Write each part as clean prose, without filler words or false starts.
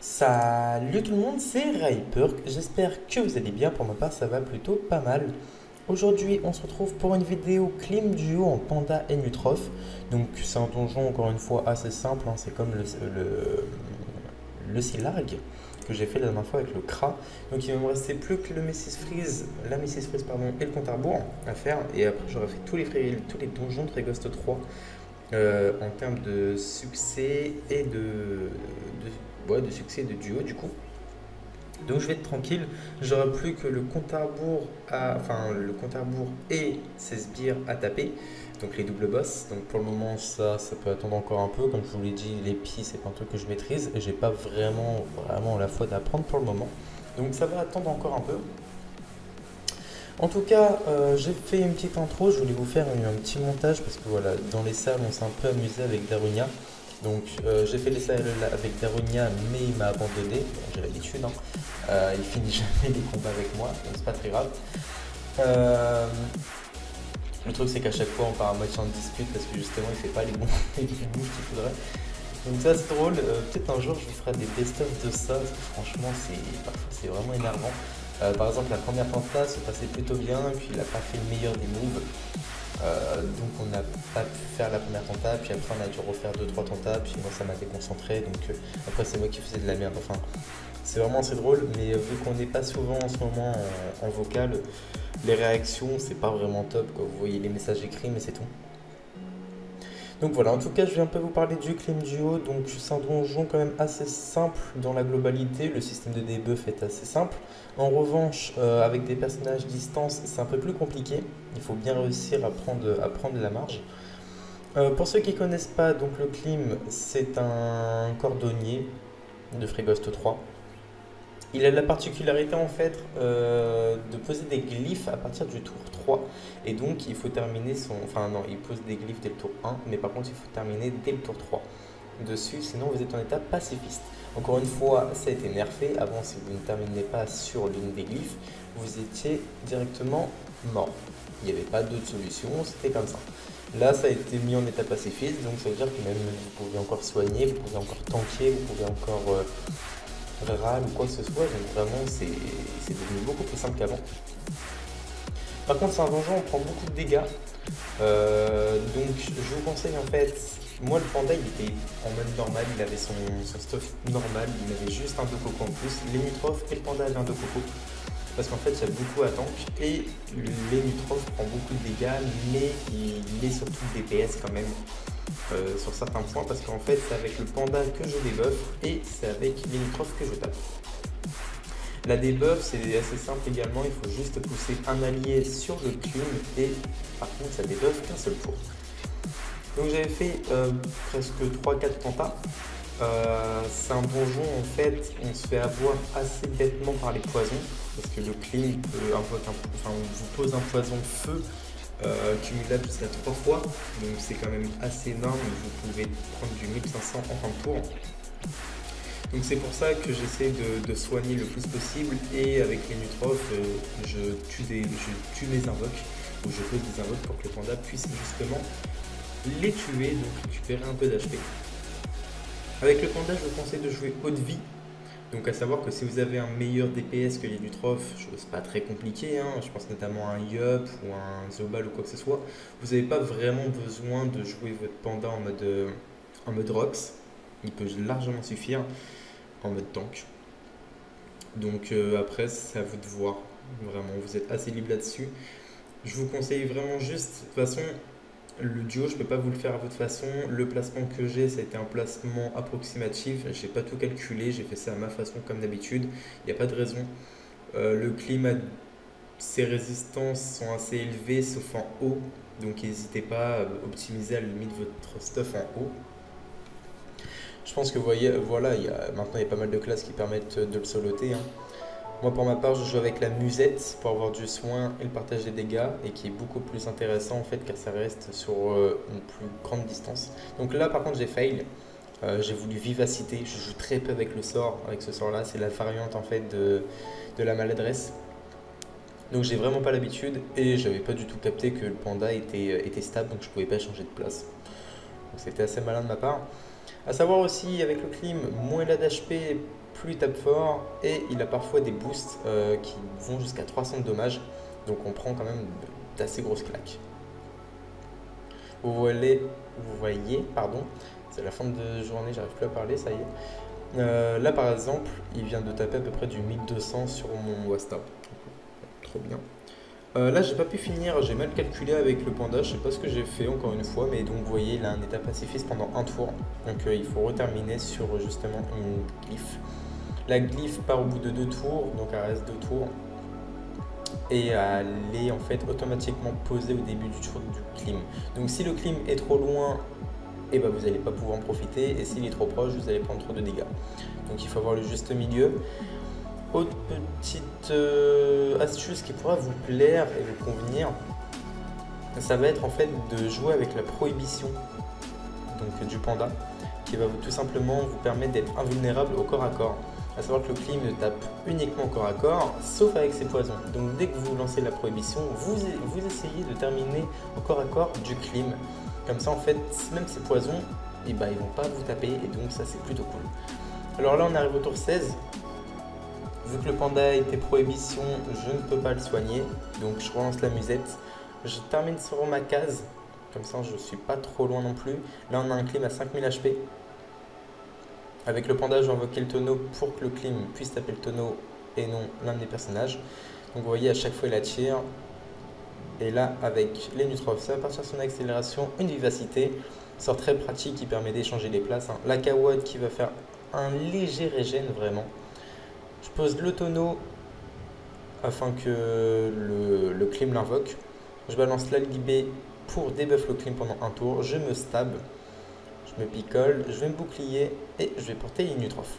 Salut tout le monde, c'est Ryper, j'espère que vous allez bien, pour ma part ça va plutôt pas mal. Aujourd'hui on se retrouve pour une vidéo Clim Duo en Panda et Nutroph. Donc c'est un donjon encore une fois assez simple, hein. C'est comme le Silarg que j'ai fait la dernière fois avec le Kra. Donc il va me rester plus que la Mrs Freeze pardon, et le compte à rebours à faire. Et après j'aurai fait tous les donjons de Freeghost 3 en termes de succès et de succès de duo du coup. Donc je vais être tranquille, j'aurai plus que le compte à rebours le compte à rebours et ses sbires à taper, donc les doubles boss. Donc pour le moment ça peut attendre encore un peu, comme je vous l'ai dit, les pieds c'est pas un truc que je maîtrise et j'ai pas vraiment la foi d'apprendre pour le moment. Donc ça va attendre encore un peu. En tout cas, j'ai fait une petite intro, je voulais vous faire un petit montage parce que voilà, dans les salles on s'est un peu amusé avec Darunia. Donc j'ai fait les salles avec Darunia mais il m'a abandonné, bon, j'ai l'habitude, hein. Il finit jamais les combats avec moi, donc c'est pas très grave. Le truc c'est qu'à chaque fois on part à moitié en dispute parce que justement il fait pas les bons moves qu'il faudrait. Donc ça c'est drôle, peut-être un jour je vous ferai des best-of de ça, parce que franchement c'est vraiment énervant. Par exemple la première tenta se passait plutôt bien, puis il a pas fait le meilleur des moves. Donc on n'a pas pu faire la première tenta, puis après on a dû refaire 2-3 tentas, puis moi ça m'a déconcentré, donc après c'est moi qui faisais de la merde. Enfin c'est vraiment assez drôle, mais vu qu'on n'est pas souvent en ce moment en vocal, les réactions c'est pas vraiment top, quoi. Vous voyez les messages écrits mais c'est tout. Donc voilà, en tout cas, je vais un peu vous parler du Clim Duo. Donc c'est un donjon quand même assez simple dans la globalité. Le système de debuff est assez simple. En revanche, avec des personnages distance, c'est un peu plus compliqué. Il faut bien réussir à prendre la marge. Pour ceux qui ne connaissent pas, donc le Clim, c'est un cordonnier de Freeghost 3. Il a la particularité en fait de poser des glyphes à partir du tour 3 et donc il faut terminer son... Enfin non, il pose des glyphes dès le tour 1 mais par contre il faut terminer dès le tour 3 dessus, sinon vous êtes en état pacifiste. Encore une fois, ça a été nerfé. Avant, si vous ne terminez pas sur l'une des glyphes, vous étiez directement mort. Il n'y avait pas d'autre solution, c'était comme ça. Là, ça a été mis en état pacifiste, donc ça veut dire que même vous pouvez encore soigner, vous pouvez encore tanker, vous pouvez encore râle ou quoi que ce soit, donc vraiment c'est devenu beaucoup plus simple qu'avant. Par contre c'est un donjon, on prend beaucoup de dégâts, donc je vous conseille en fait, moi le panda il était en mode normal, il avait son stuff normal, il avait juste un 2 coco en plus, les Nutroph et le panda avaient un 2 coco, parce qu'en fait il y a beaucoup à tank, et les Nutroph prend beaucoup de dégâts, mais il est surtout DPS quand même. Sur certains points, parce qu'en fait c'est avec le panda que je débuff et c'est avec les Nutroph que je tape. La debuff c'est assez simple également, il faut juste pousser un allié sur le Clim et par contre ça débuffe qu'un seul tour. Donc j'avais fait presque 3-4 tentas. C'est un donjon en fait, on se fait avoir assez bêtement par les poisons, parce que le Clim vous pose un poison de feu cumulable jusqu'à 3 fois, donc c'est quand même assez énorme, vous pouvez prendre du 1500 en fin de tour. Donc c'est pour ça que j'essaie de soigner le plus possible, et avec les Nutroph, je tue mes invoques, ou je pose des invoques pour que le panda puisse justement les tuer, donc récupérer un peu d'HP. Avec le panda, je vous conseille de jouer haute vie. Donc à savoir que si vous avez un meilleur DPS que les Nutroph, chose pas très compliquée, hein, je pense notamment à un Yup ou un Zobal ou quoi que ce soit, vous n'avez pas vraiment besoin de jouer votre panda en mode Rox. Il peut largement suffire en mode tank. Donc après c'est à vous de voir, vraiment vous êtes assez libre là-dessus. Je vous conseille vraiment juste, de toute façon le duo je peux pas vous le faire à votre façon, le placement que j'ai ça a été un placement approximatif, j'ai pas tout calculé, j'ai fait ça à ma façon comme d'habitude, il n'y a pas de raison. Le climat, ses résistances sont assez élevées sauf en haut, donc n'hésitez pas à optimiser à la limite votre stuff en haut. Je pense que vous voyez, voilà, maintenant il y a pas mal de classes qui permettent de le soloter, hein. Moi pour ma part je joue avec la musette pour avoir du soin et le partage des dégâts et qui est beaucoup plus intéressant en fait car ça reste sur une plus grande distance. Donc là par contre j'ai fail. J'ai voulu vivacité, je joue très peu avec le sort, avec ce sort là, c'est la variante en fait de la maladresse. Donc j'ai vraiment pas l'habitude et j'avais pas du tout capté que le panda était stable donc je pouvais pas changer de place. Donc c'était assez malin de ma part. A savoir aussi avec le clim, moins il a d'HP, plus il tape fort et il a parfois des boosts qui vont jusqu'à 300 de dommages. Donc on prend quand même d'assez grosses claques. Vous voyez, pardon, c'est la fin de journée, j'arrive plus à parler, ça y est. Là par exemple, il vient de taper à peu près du 1200 sur mon Wasta. Trop bien. Là, j'ai pas pu finir, j'ai mal calculé avec le panda, je sais pas ce que j'ai fait encore une fois, mais donc vous voyez, il a un état pacifiste pendant un tour, donc il faut reterminer sur justement une glyphe. La glyphe part au bout de 2 tours, donc elle reste 2 tours, et elle est en fait automatiquement posée au début du tour du clim. Donc si le clim est trop loin, et ben, vous n'allez pas pouvoir en profiter, et s'il est trop proche, vous allez prendre trop de dégâts. Donc il faut avoir le juste milieu. Autre petite astuce qui pourra vous plaire et vous convenir, ça va être en fait de jouer avec la prohibition donc, du panda qui va tout simplement vous permettre d'être invulnérable au corps à corps. A savoir que le clim ne tape uniquement au corps à corps, sauf avec ses poisons. Donc dès que vous lancez la prohibition, vous essayez de terminer au corps à corps du clim. Comme ça en fait, même ces poisons, eh ben, ils vont pas vous taper et donc ça c'est plutôt cool. Alors là on arrive au tour 16. Vu que le panda était prohibition, je ne peux pas le soigner, donc je relance la musette. Je termine sur ma case, comme ça je ne suis pas trop loin non plus. Là on a un clim à 5000 HP. Avec le panda, j'ai invoqué le tonneau pour que le clim puisse taper le tonneau et non l'un des personnages. Donc vous voyez, à chaque fois il attire. Et là, avec les Nutrophes, ça va partir son accélération, une vivacité. Sort très pratique qui permet d'échanger les places. La Kawad qui va faire un léger régène vraiment. Je pose le tonneau afin que le clim l'invoque. Je balance l'Alibé pour debuff le clim pendant un tour. Je me stab, je me picole, je vais me bouclier et je vais porter Inutroph.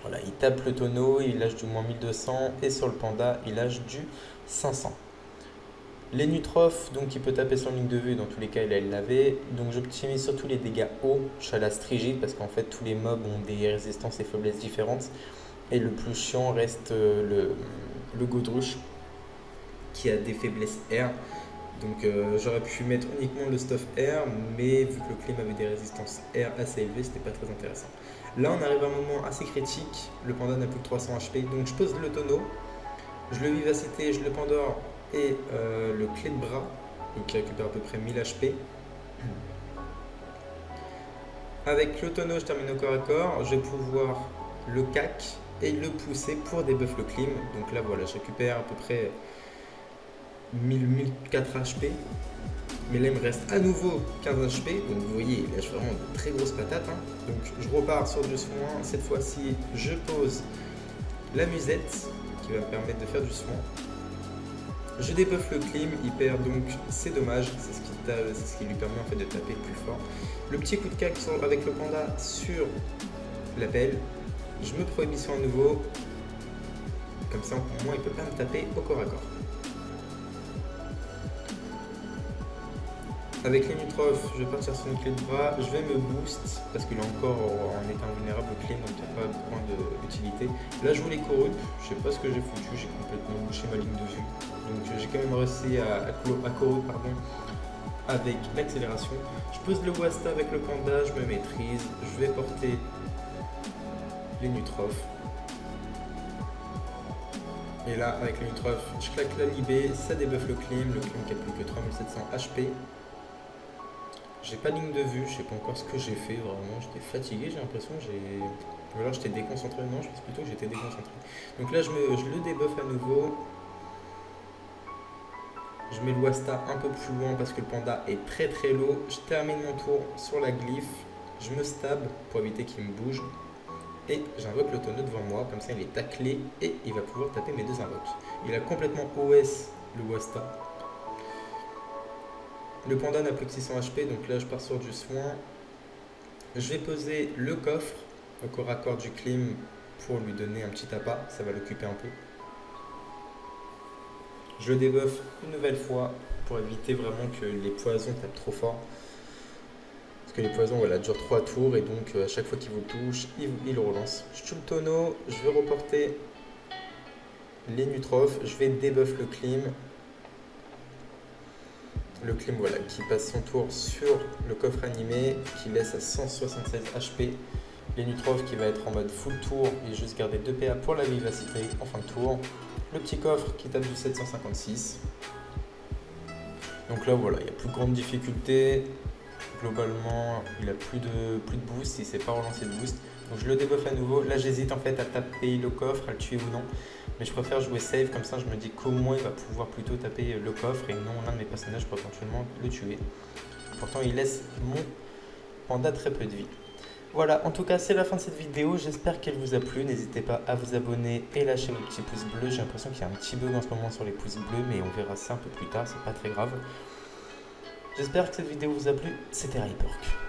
Voilà, il tape le tonneau, il lâche du moins 1200 et sur le panda, il lâche du 500. Les Nutroph, donc il peut taper sur ligne de vue, dans tous les cas il l'avait. Donc j'optimise surtout les dégâts hauts, Chalas rigide, parce qu'en fait tous les mobs ont des résistances et faiblesses différentes. Et le plus chiant reste le Godrush qui a des faiblesses air. Donc j'aurais pu mettre uniquement le stuff air, mais vu que le clim avait des résistances air assez élevées, c'était pas très intéressant. Là on arrive à un moment assez critique, le panda n'a plus que 300 HP, donc je pose le tonneau, je le vivacité, je le pandore et le clé de bras, donc qui récupère à peu près 1000 HP. Avec le tonneau, je termine au corps à corps, je vais pouvoir le cac et le pousser pour debuff le clim. Donc là voilà, je récupère à peu près 1004 HP. Mais là il me reste à nouveau 15 HP. Donc vous voyez, là j'ai vraiment de très grosses patates. Donc je repars sur du soin. Cette fois-ci, je pose la musette qui va me permettre de faire du soin. Je debuff le clim, il perd donc ses dommages, c'est ce qui lui permet en fait de taper plus fort. Le petit coup de cac avec le panda sur la pelle. Je me prohibition à nouveau, comme ça au moins il ne peut pas me taper au corps à corps. Avec les Nutroph, je vais partir sur une clé de bras, je vais me boost parce qu'il est encore en état vulnérable au clim, donc il n'y a pas point d'utilité. Là je joue les corrupts, je sais pas ce que j'ai foutu, j'ai complètement bouché ma ligne de vue. Donc j'ai quand même réussi à corrupt avec l'accélération. Je pose le Wasta avec le panda, je me maîtrise, je vais porter les Nutroph. Et là, avec les Nutroph, je claque la libé, ça débuffe le clim qui a plus que 3700 HP. J'ai pas de ligne de vue, je sais pas encore ce que j'ai fait, vraiment, j'étais fatigué, j'ai l'impression, ou alors j'étais déconcentré, non, je pense plutôt que j'étais déconcentré. Donc là, je le débuffe à nouveau. Je mets le Wasta un peu plus loin parce que le panda est très très low. Je termine mon tour sur la glyphe, je me stab pour éviter qu'il me bouge. Et j'invoque le tonneau devant moi, comme ça il est taclé et il va pouvoir taper mes deux invoques. Il a complètement OS le Wasta. Le panda n'a plus que 600 HP, donc là je pars sur du soin. Je vais poser le coffre au corps à corps du clim pour lui donner un petit appât, ça va l'occuper un peu. Je le débuffe une nouvelle fois pour éviter vraiment que les poisons tapent trop fort. Parce que les poisons, voilà, durent 3 tours et donc à chaque fois qu'il vous touche, il le relance. Je tue le tonneau, je vais reporter les nutrophes, je vais débuff le clim. Le clim, voilà, qui passe son tour sur le coffre animé, qui laisse à 176 HP. Les nutrophes qui va être en mode full tour et juste garder 2 PA pour la vivacité en fin de tour. Le petit coffre qui tape du 756. Donc là, voilà, il n'y a plus grande difficulté. Globalement, il a plus de boost, il ne sait pas relancer de boost. Donc je le débuffe à nouveau. Là, j'hésite en fait à taper le coffre, à le tuer ou non. Mais je préfère jouer safe, comme ça je me dis qu'au moins il va pouvoir plutôt taper le coffre et non l'un de mes personnages pour éventuellement le tuer. Pourtant, il laisse mon panda très peu de vie. Voilà, en tout cas, c'est la fin de cette vidéo. J'espère qu'elle vous a plu. N'hésitez pas à vous abonner et lâcher vos petits pouces bleus. J'ai l'impression qu'il y a un petit bug en ce moment sur les pouces bleus, mais on verra ça un peu plus tard, c'est pas très grave. J'espère que cette vidéo vous a plu. C'était Hyperk.